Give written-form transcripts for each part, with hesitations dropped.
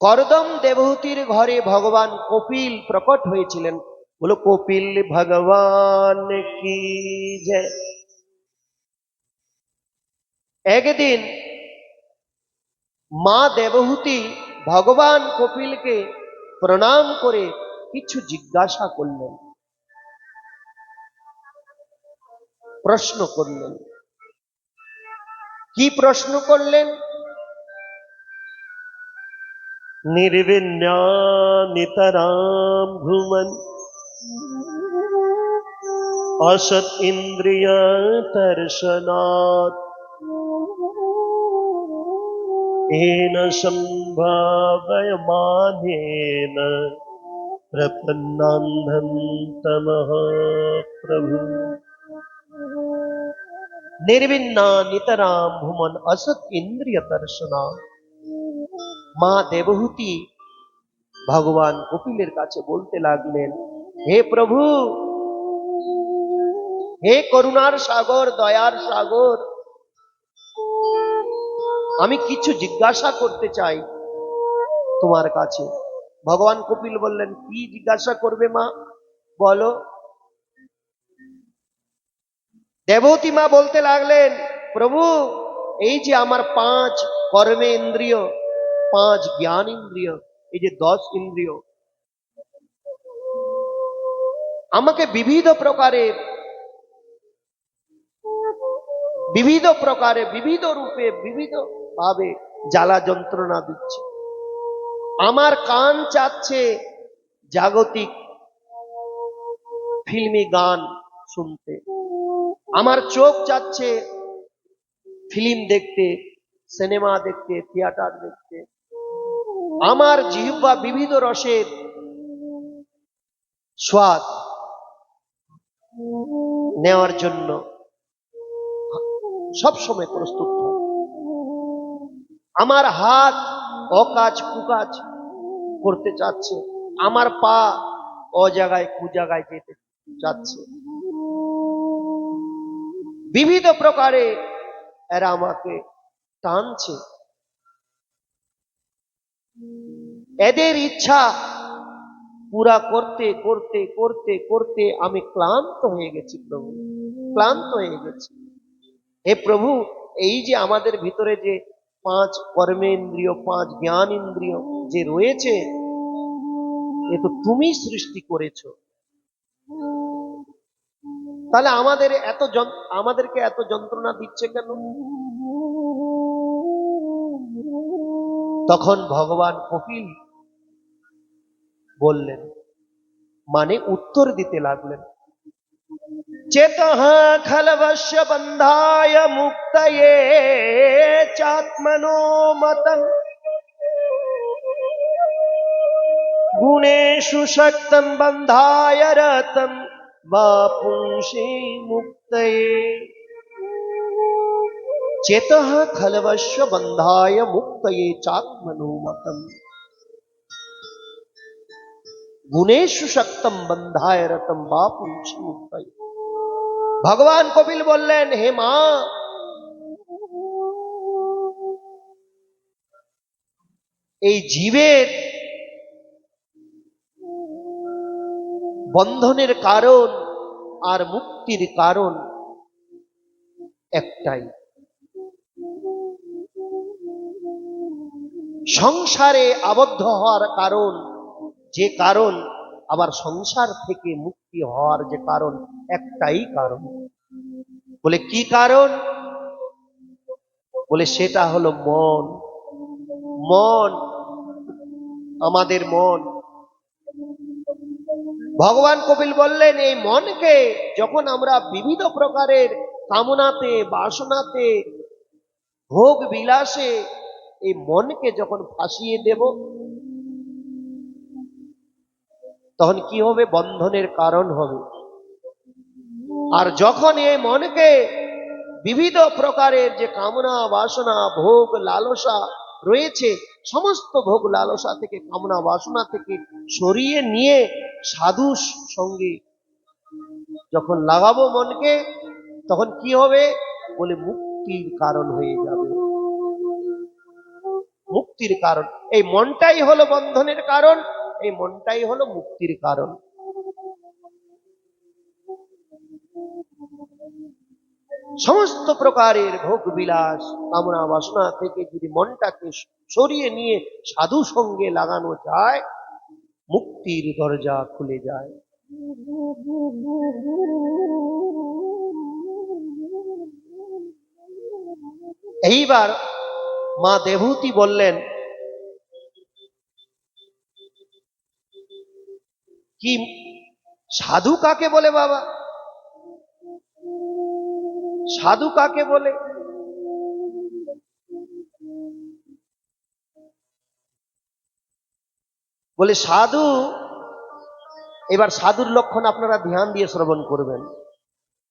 করদম দেবহূতির ঘরে ভগবান কপিল প্রকট হয়েছিলেন। বলো কপিল ভগবান কি জয়। একদিন মা দেবহূতি ভগবান কপিলকে প্রণাম করে কিছু জিজ্ঞাসা করলেন, প্রশ্ন করলেন। কি প্রশ্ন করলেন? निर्विन्यानितरां भुवन असत इंद्रिय दर्शनात् येन संभावयमानेन प्रपन्नान्धं तमः प्रभु। निर्विन्यानितरां भुवन असत इंद्रिय दर्शनात्। মা দেবহূতি ভগবান কপিলের কাছে বলতে লাগলেন, হে প্রভু, হে করুণার সাগর, দয়ার সাগর, আমি কিছু জিজ্ঞাসা করতে চাই তোমার কাছে। ভগবান কপিল বললেন, কি জিজ্ঞাসা করবে মা, বলো। দেবহূতি মা বলতে লাগলেন, প্রভু, এই যে আমার 5 কর্মে ইন্দ্রিয়, 5 জ্ঞান ইন্দ্রিয়, এই যে 10 ইন্দ্রিয় আমাকে বিবিধ প্রকারে বিবিধ রূপে বিবিধ ভাবে জ্বালা যন্ত্রণা দিচ্ছে। আমার কান চাচ্ছে জাগতিক ফিল্মি গান শুনতে, আমার চোখ চাচ্ছে ফিল্ম দেখতে, সিনেমা দেখতে, থিয়েটার দেখতে, আমার জিহ্বা বিবিধ রসের স্বাদ নেওয়ার জন্য সবসময় প্রস্তুত থাকে। আমার হাত অকাজ কুকাজ করতে চাচ্ছে, আমার পা অজায়গায় কুজায়গায় যেতে চাচ্ছে। বিবিধ প্রকারে এরা আমাকে টানছে। এদের ইচ্ছা পুরা করতে করতে করতে করতে আমি ক্লান্ত হয়ে গেছি প্রভু, ক্লান্ত হয়ে গেছি। হে প্রভু, এই যে আমাদের ভিতরে যে 5 কর্মেন্দ্রিয়, 5 জ্ঞান ইন্দ্রিয় যে রয়েছে, এ তো তুমি সৃষ্টি করেছো, তাহলে আমাদেরকে এত যন্ত্রণা দিচ্ছে কেন? তখন ভগবান কপিল বললেন, মানে উত্তর দিতে লাগলেন, চেতঃ খলবস্য বন্ধায় মুক্তয়ে চাত্মনো মতং গুণেষু শক্তং বন্ধায় রতং বা পুংসি মুক্তয়ে। চেতঃ খলবস্য বন্ধায় মুক্তয়ে চাত্মনো মতং গুণেষু শক্তং বন্ধায় রতং বা পুংসি মুক্তয়ে। ভগবান কপিল বললেন, হে মা, এই জীবের বন্ধনের কারণ আর মুক্তির কারণ একটাই। সংসারে আবদ্ধ হওয়ার কারণ, যে কারণ, আবার সংসার থেকে মুক্তি হওয়ার যে কারণ, একটাই কারণ। বলে কি কারণ? বলে সেটা হলো মন। মন, আমাদের মন। ভগবান কপিল বললেন, এই মনকে যখন আমরা বিবিধ প্রকারের কামনাতে, বাসনাতে, ভোগ বিলাসে এই মনকে যখন ফাঁসিয়ে দেব, তখন কি হবে? বন্ধনের কারণ হবে। আর যখন এই মনকে বিবিধ প্রকারের যে কামনা বাসনা, ভোগ লালসা রয়েছে, সমস্ত ভোগ লালসা থেকে, কামনা বাসনা থেকে সরিয়ে নিয়ে সাধু সঙ্গে যখন লাগাবো মনকে, তখন কি হবে? বলে মুক্তির কারণ হয়ে যাবে। মুক্তির কারণ। এই মনটাই হলো বন্ধনের কারণ, এই মনটাই হলো মুক্তির কারণ। সমস্ত প্রকারের ভোগ বিলাস কামনা বাসনা থেকে যদি মনটাকে সরিয়ে নিয়ে সাধু সঙ্গে লাগানো যায়, মুক্তির দরজা খুলে যায়। এইবার মা দেবহূতি বললেন, কি সাধু কাকে বলে বাবা? সাধু কাকে বলে? বলে সাধু, এবার সাধুর লক্ষণ আপনারা ধ্যান দিয়ে শ্রবণ করবেন।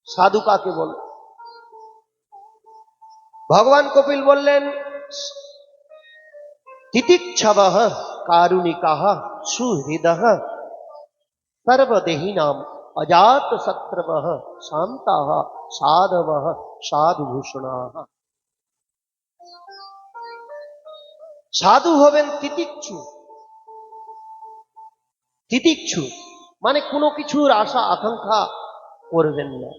সাধু কাকে বলে? ভগবান কপিল বললেন, তিতিক্ষবঃ কারুণিকাঃ সুহৃদঃ সর্বদেহিনাম অজাত শত্রবঃ শান্তাঃ সাধবঃ সাধুভূষণাঃ। সাধু হবেন তিতিক্ষু। তিতিক্ষু মানে কোনো কিছুর আশা আকাঙ্ক্ষা করবেন না,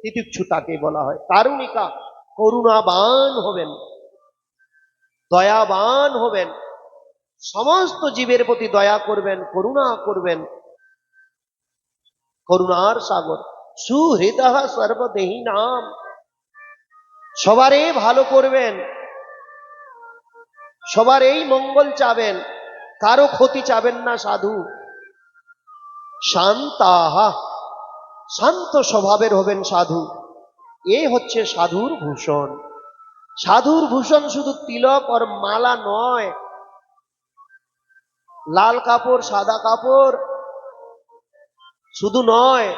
তিতিক্ষু তাকে বলা হয়। কারুণিকা, করুণাবান হবেন, দয়াবান হবেন, সমস্ত জীবের প্রতি দয়া করবেন, করুণা করবেন, করুণার সাগর। সুহৃদঃ সর্বদেহিনাম, সবারই ভালো করবেন, সবার এই মঙ্গল চাবেন, কারো ক্ষতি চাবেন না সাধু। শান্তাঃ, শান্ত স্বভাবের হবেন সাধু। এই হচ্ছে সাধুর ভূষণ। সাধুর ভূষণ শুধু তিলক আর মালা নয়, লাল কাপড় সাদা কাপড় শুধু নয়,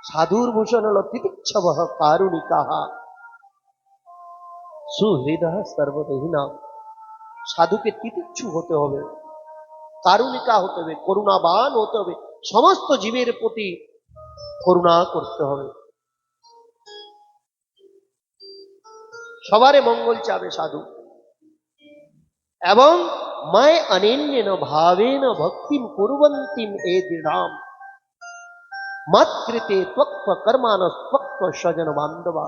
সাধুর ভূষণ হলো তিতিক্ষবঃ কারুণিকাঃ সুহৃদঃ সর্বদেহিনাম। সাধুকে তিতিক্ষু হতে হবে, কারুণিকা হতে হবে, করুণাবান হতে হবে, সমস্ত জীবের প্রতি করুণা করতে হবে, সবারে মঙ্গল চাবে সাধু। এবং মায় অনন্যেন ভাবেন ভক্তিম কুর্বন্তিম এ দৃঢ়াম মাৎকৃতে ত্বক্ত কর্মানস ত্বক্ত স্বজন বান্ধবা।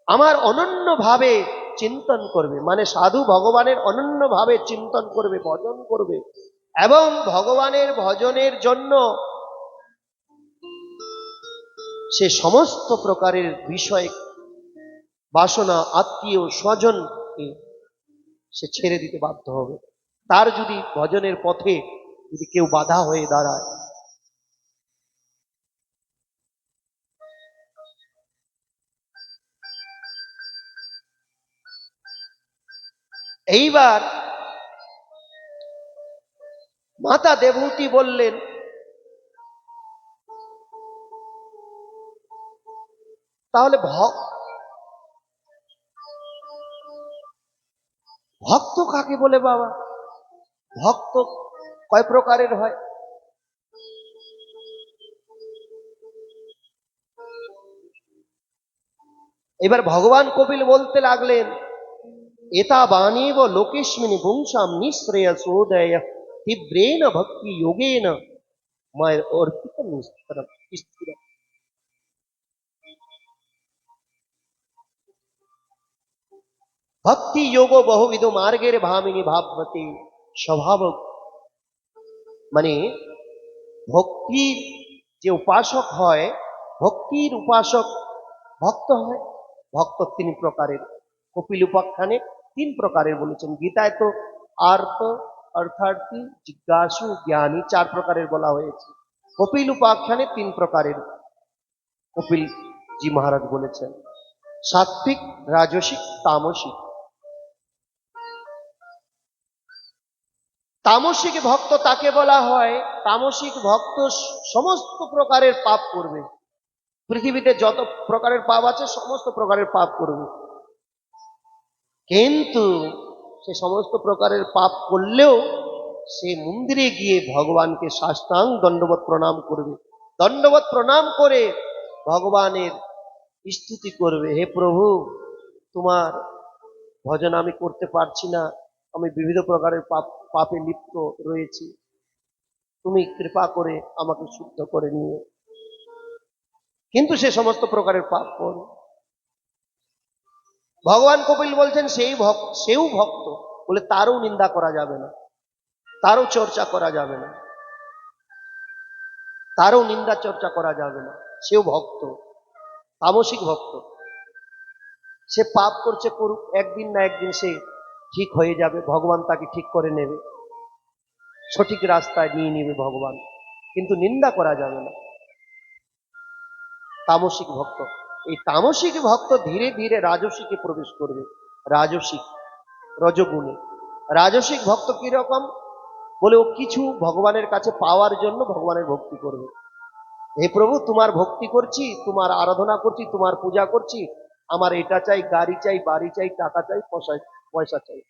আমার অনন্য ভাবে চিন্তন করবে, মানে সাধু ভগবানের অনন্য ভাবে চিন্তন করবে, ভজন করবে, এবং ভগবানের ভজনের জন্য সে সমস্ত প্রকারের বিষয় বাসনা আত্মীয় স্বজনকে সে ছেড়ে দিতে বাধ্য হবে। তার যদি ভজনের পথে যদি কেউ বাধা হয়ে দাঁড়ায়, এইবার মাতা দেবহূতি বললেন, তাহলে ভক্ত কাকে বলে বাবা? ভক্ত কয় প্রকারের হয়? এবার ভগবান কপিল বলতে লাগলেন, এতা বাণীব লোকেস্মিনি পুংসাম নিঃশ্রেয়সোদয় তীব্রেণ ভক্তি যোগেন মায়ের অর্পিতম স্থিরম। ভক্তি যোগ বহুবিধ মার্গের ভামিনী ভাববতী স্বভাব। মানে ভক্তির যে উপাসক হয়, ভক্তির উপাসক ভক্ত হয়। ভক্ত তিন প্রকারের, কপিল উপাখ্যানে তিন প্রকারের বলেছেন। গীতায় তো আর্ত, অর্থার্থী, জিজ্ঞাসু, জ্ঞানী চার প্রকারের বলা হয়েছে। কপিল উপাখ্যানে তিন প্রকারের কপিল জি মহারাজ বলেছেন, সাত্বিক, রাজসিক, তামসিক। তামসিক ভক্ত তাকে বলা হয়, তামসিক ভক্ত সমস্ত প্রকারের পাপ করবে, পৃথিবীতে যত প্রকারের পাপ আছে সমস্ত প্রকারের পাপ করবে, কিন্তু সে সমস্ত প্রকারের পাপ করলেও সে মন্দিরে গিয়ে ভগবানকে সাষ্টাঙ্গ দণ্ডবত প্রণাম করবে, দণ্ডবত প্রণাম করে ভগবানের স্তুতি করবে, হে প্রভু তোমার ভজন আমি করতে পারছি না, আমি বিবিধ প্রকারের পাপে লিপ্ত রয়েছি, তুমি কৃপা করে আমাকে শুদ্ধ করে নিও। কিন্তু সে সমস্ত প্রকারের পাপ করে। ভগবান কপিল বলছেন সেও ভক্ত বলে তারও নিন্দা করা যাবে না, তারও চর্চা করা যাবে না, তারও নিন্দা চর্চা করা যাবে না। সেও ভক্ত, তামসিক ভক্ত। সে পাপ করছে, করুক, একদিন না একদিন সে ঠিক হয়ে যাবে, ভগবান তাকে ঠিক করে নেবে, সঠিক রাস্তায় নিয়ে নেবে ভগবান, কিন্তু নিন্দা করা যাবে না। তামসিক ভক্ত, এই তামসিক ভক্ত ধীরে ধীরে রাজসিকে প্রবেশ করবে। রাজসিক, রজগুণে। রাজসিক ভক্ত কিরকম বলে, ও কিছু ভগবানের কাছে পাওয়ার জন্য ভগবানের ভক্তি করবে। হে প্রভু, তোমার ভক্তি করছি, তোমার আরাধনা করছি, তোমার পূজা করছি, আমার এটা চাই, গাড়ি চাই, বাড়ি চাই, টাকা চাই, পয়সা চাই,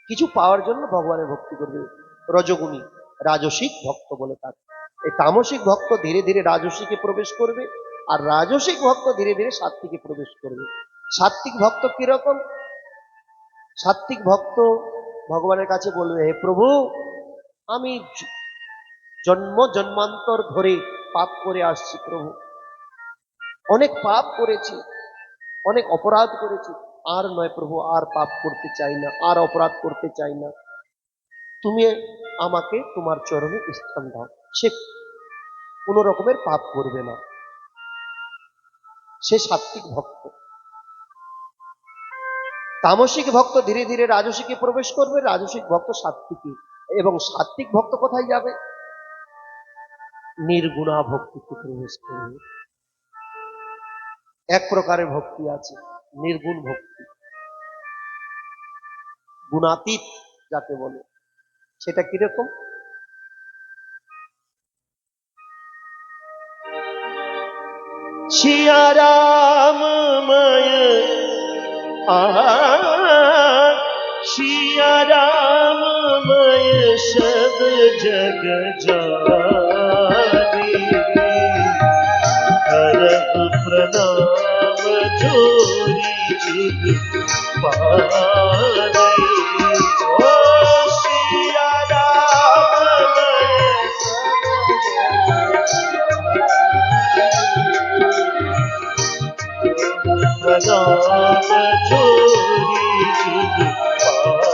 কিছু পাওয়ার জন্য ভগবানের ভক্তি করবে। রজগুণী, রাজসিক ভক্ত বলে তাকে। এই তামসিক ভক্ত ধীরে ধীরে রাজসিকে প্রবেশ করবে, আর রাজসিক ভক্ত ধীরে ধীরে সাত্ত্বিকে প্রবেশ করবে। সাত্ত্বিক ভক্ত কিরকম? সাত্ত্বিক ভক্ত ভগবানের কাছে বলবে, হে প্রভু, আমি জন্ম জন্মান্তর ধরে পাপ করে আসছি প্রভু, অনেক পাপ করেছি, অনেক অপরাধ করেছি, আর নয় প্রভু, আর পাপ করতে চাই না, আর অপরাধ করতে চাই না, তুমি আমাকে তোমার চরণে স্থান দাও। সে কোন রকমের পাপ করবে না, সে সাত্ত্বিক ভক্ত। তামসিক ভক্ত ধীরে ধীরে রাজসিকে প্রবেশ করবে, রাজসিক ভক্ত সাত্ত্বিকে, এবং সাত্ত্বিক ভক্ত কোথায় যাবে? নির্গুণা ভক্তিতে প্রবেশ করবে। এক প্রকারের ভক্তি আছে, নির্গুণ ভক্তি, গুণাতীত যাকে বলে। সেটা কিরকম? सिया राम मय सिया राम मय सब जग जानी, करहु प्रणाम जोरी जुग पानी। ओ सिया राम प्रणाम जोरी जुग पानी।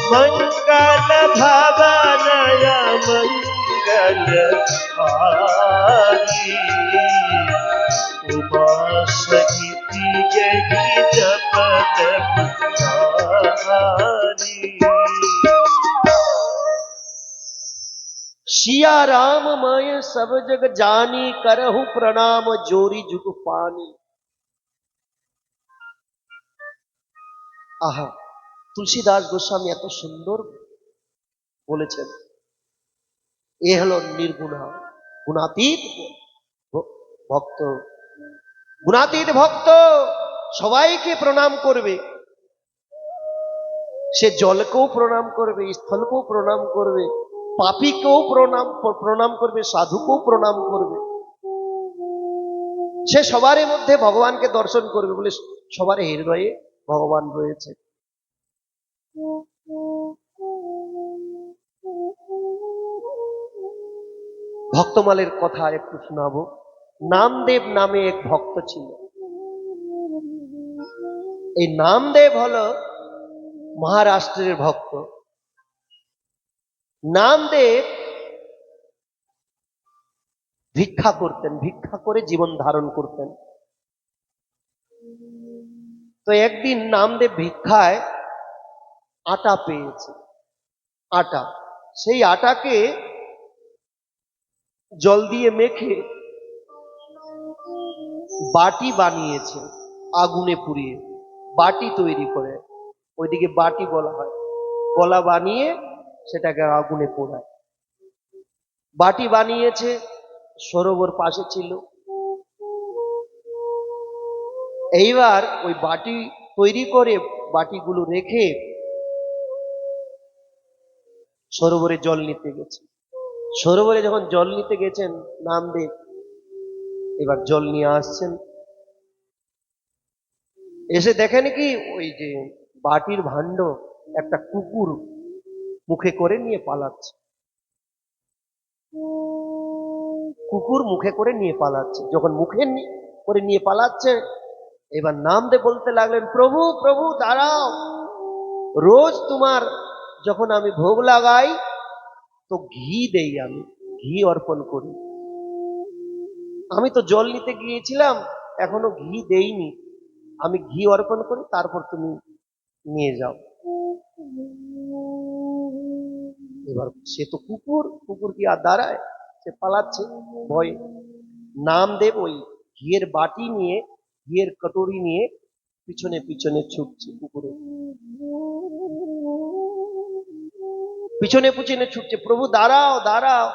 मंगल भवनय मंगल हारी, उमा सहिति जहि जपत पुजारी। सिया राम मय सब जग जानी, करहु प्रणाम जोरी जुग पानी। আহা, তুলসীদাস গোস্বামী এত সুন্দর বলেছেন। এ হলো নির্গুণা, গুণাতীত ভক্ত। গুণাতীত ভক্ত সবাইকে প্রণাম করবে, সে জলকেও প্রণাম করবে, স্থলকেও প্রণাম করবে, পাপীকেও প্রণাম করবে, সাধুকেও প্রণাম করবে। সে সবার মধ্যে ভগবানকে দর্শন করবে, বলে সবার হৃদয়ে ভগবান রয়েছে। ভক্তমালের কথা একটু শোনাবো। নামদেব নামে এক ভক্ত ছিল। এই নামদেব হলো মহারাষ্ট্রের ভক্ত। নামদেব ভিক্ষা করতেন, ভিক্ষা করে জীবন ধারণ করতেন। তো একদিন নামদেব ভিক্ষায় আটা পেয়েছে, আটা। সেই আটাকে জল দিয়ে মেখে বাটি বানিয়েছে, আগুনে পুড়িয়ে বাটি তৈরি করে, ওইদিকে বাটি বলা হয়, গলা বানিয়ে সেটাকে আগুনে পোড়ায়। বাটি বানিয়েছে, সরোবর পাশে ছিল। এইবার ওই বাটি তৈরি করে বাটিগুলো রেখে সরোবরে জল নিতে গেছে। সরোবরে যখন জল নিতে গেছেন নামদেব, এবার জল নিয়ে আসছেন, এসে দেখেন কি ওই যে বাটির ভাণ্ড একটা কুকুর মুখে করে নিয়ে পালাচ্ছে, কুকুর মুখে করে নিয়ে পালাচ্ছে। যখন মুখে করে নিয়ে পালাচ্ছে, এবার নামদেব বলতে লাগলেন, প্রভু প্রভু দাঁড়াও, রোজ তোমার যখন আমি ভোগ লাগাই তো ঘি দেই, আমি ঘি অর্পণ করি, আমি তো জল নিতে গিয়েছিলাম এখনো ঘি দেইনি, আমি ঘি অর্পণ করি, তারপর তুমি নিয়ে যাও। এবার সে তো কুকুর, কুকুর কি আর দাঁড়ায়, সে পালাচ্ছে ভয়ে। নামদেব ওই ঘিয়ের বাটি নিয়ে, ঘিয়ের কটোরি নিয়ে পিছনে পিছনে ছুটছে, কুকুরে পিছনে পিছনে ছুটছে, প্রভু দাঁড়াও দাঁড়াও।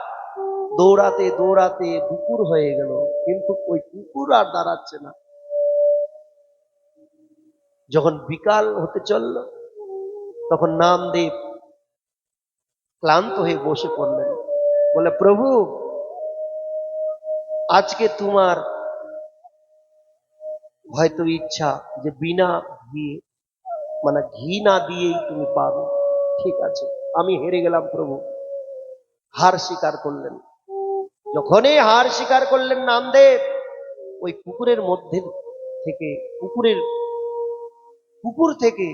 দৌড়াতে দৌড়াতে দুপুর হয়ে গেল, কিন্তু ওই কুকুর আর দাঁড়াচ্ছে না। যখন বিকাল হতে চলল, তখন নামদেব ক্লান্ত হয়ে বসে পড়লেন, বলে, প্রভু আজকে তোমার হয়তো ইচ্ছা যে বিনা ঘি, মানে ঘি না দিয়েই তুমি পাবে, ঠিক আছে, আমি হেরে গেলাম প্রভু। হার স্বীকার করলেন। যখনই হার স্বীকার করলেন নামদেব, ওই কুকুরের মধ্যে থেকে, কুকুর থেকে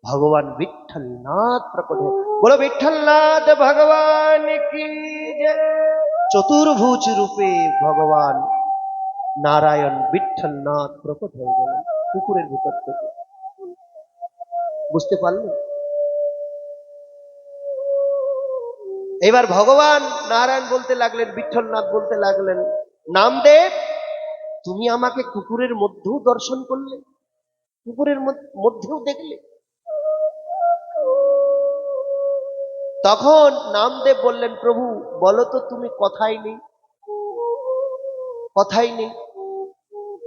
ভগবান বিঠ্ঠলনাথ প্রকট হয়ে, বলো বিঠ্ঠলনাথ ভগবান কি জয়। চতুর্ভুজ রূপে ভগবান নারায়ণ বিঠ্ঠলনাথ প্রকট হয়ে গেলেন কুকুরের ভিতর থেকে। বুঝতে পারলেন? এবার ভগবান নারায়ণ বলতে লাগলেন, বিঠ্ঠলনাথ বলতে লাগলেন, নামদেব তুমি আমাকে কুকুরের মধ্যেও দর্শন করলে, কুকুরের মধ্যেও দেখলে। তখন নামদেব বললেন, প্রভু বলো তো তুমি কথাই নেই, কথাই নেই।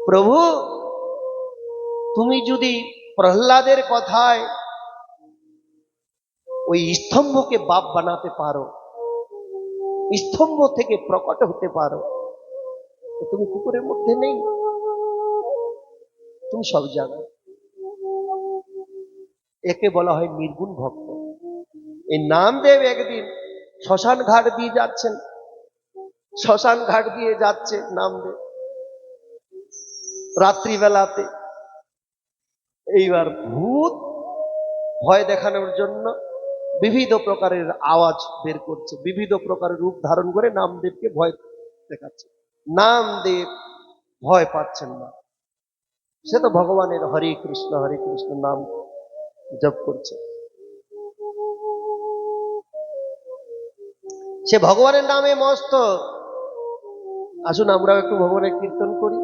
প্রভু তুমি যদি প্রহ্লাদের কথায় ওই স্তম্ভকে বাপ বানাতে পারো, স্তম্ভ থেকে প্রকট হতে পারো, তো তুমি কুকুরের মধ্যে নেই, তুমি সব জায়গায়। একে বলা হয় নির্গুণ ভক্ত। এই নামদেব একদিন শ্মশান ঘাট দিয়ে যাচ্ছেন, শ্মশান ঘাট দিয়ে যাচ্ছে নামদেব রাত্রিবেলাতে। এইবার ভূত ভয় দেখানোর জন্য বিবিধ প্রকারের আওয়াজ বের করছে, বিবিধ প্রকারের রূপ ধারণ করে নামদেবকে ভয় দেখাচ্ছে। নামদেব ভয় পাচ্ছেন না, সে তো ভগবানের হরে কৃষ্ণ নাম জপ করছে, সে ভগবানের নামে মস্ত। আসুন আমরাও একটু ভগবানের কীর্তন করি।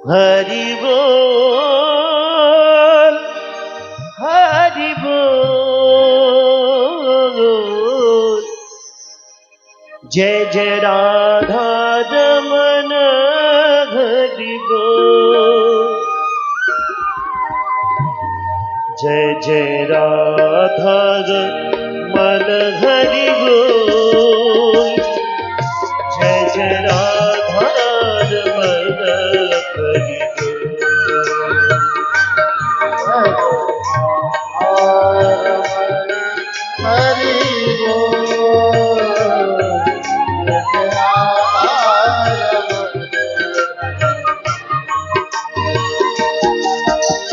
হরি বল হরি বল, জয় জয় রাধা রমন হরি বল, জয় জয় রাধা রমন হরি বল, জয় জয় রাধা রমন হরি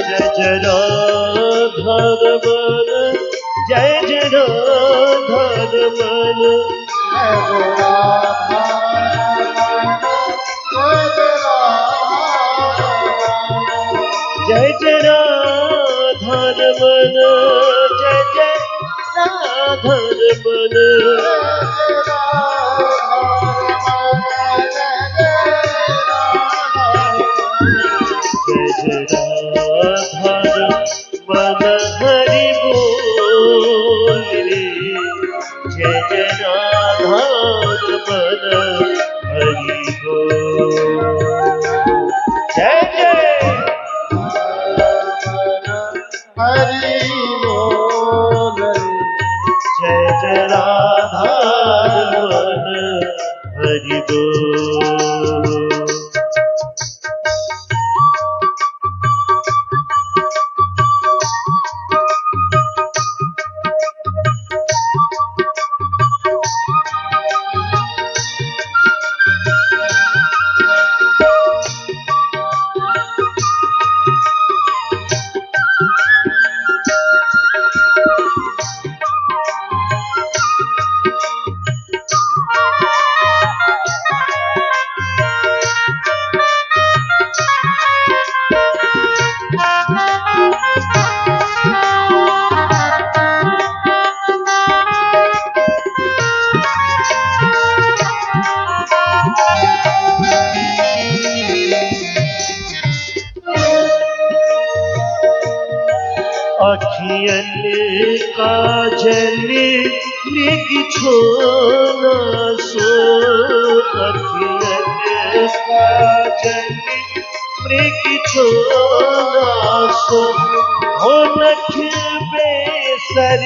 जय जय राधा रमन, जय जय राधा रमन, जय जय राधा रमन, जय जय राधा रमन हरि बोल रे, जय जय राधा रमन हरि बोल, जय जय हरि बोल, जय हरि बोल। अखियन काजल मृग छोना सो, अखियन काजल मृग छोना सो, हो नख बेसर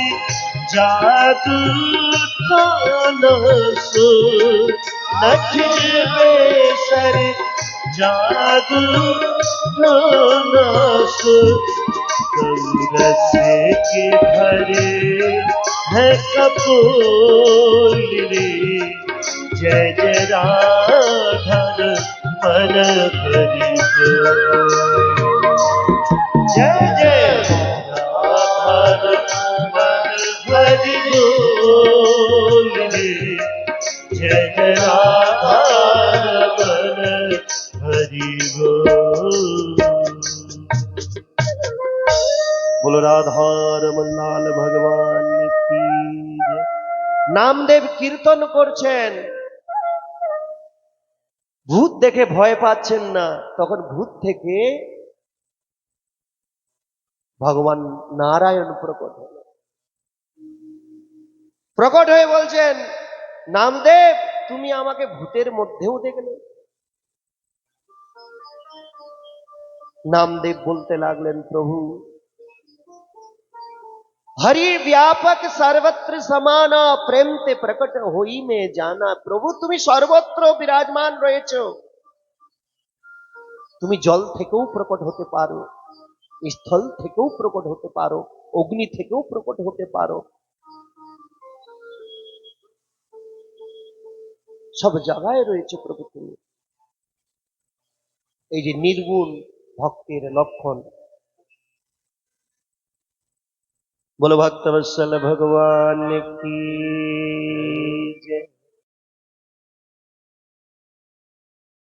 जादू खाना सो, नख बेसर जादू खाना सो, रस के भरे है कपोल रे, जय जय राधा मन हरि बोल, जय जय राधा मन हरि बोल रे, जय जय राधा मन हरि बोल। बोलो राधा रमन लाल भगवान की जय। নামদেব কীর্তন করছেন, ভূত দেখে ভয় পাচ্ছেন না, তখন ভূত থেকে ভগবান নারায়ণ প্রকট হলেন। প্রকট হয়ে বলছেন, নামদেব তুমি আমাকে ভূতের মধ্যেও দেখলে। नामदेव बोलते लागलेन, प्रभु हरि व्यापक सर्वत्र समाना, प्रेम ते प्रकट होई में जाना। प्रभु তুমি সর্বত্র বিরাজমান রয়েছো, তুমি জল থেকেও প্রকট হতে পারো, স্থল থেকেও প্রকট হতে পারো, অগ্নি থেকেও প্রকট হতে পারো, সব জায়গায় রয়েছে প্রভু তুমি। এই যে নির্গুণ ভক্তির লক্ষণ। बोलो भक्तवत्सल भगवान की जय।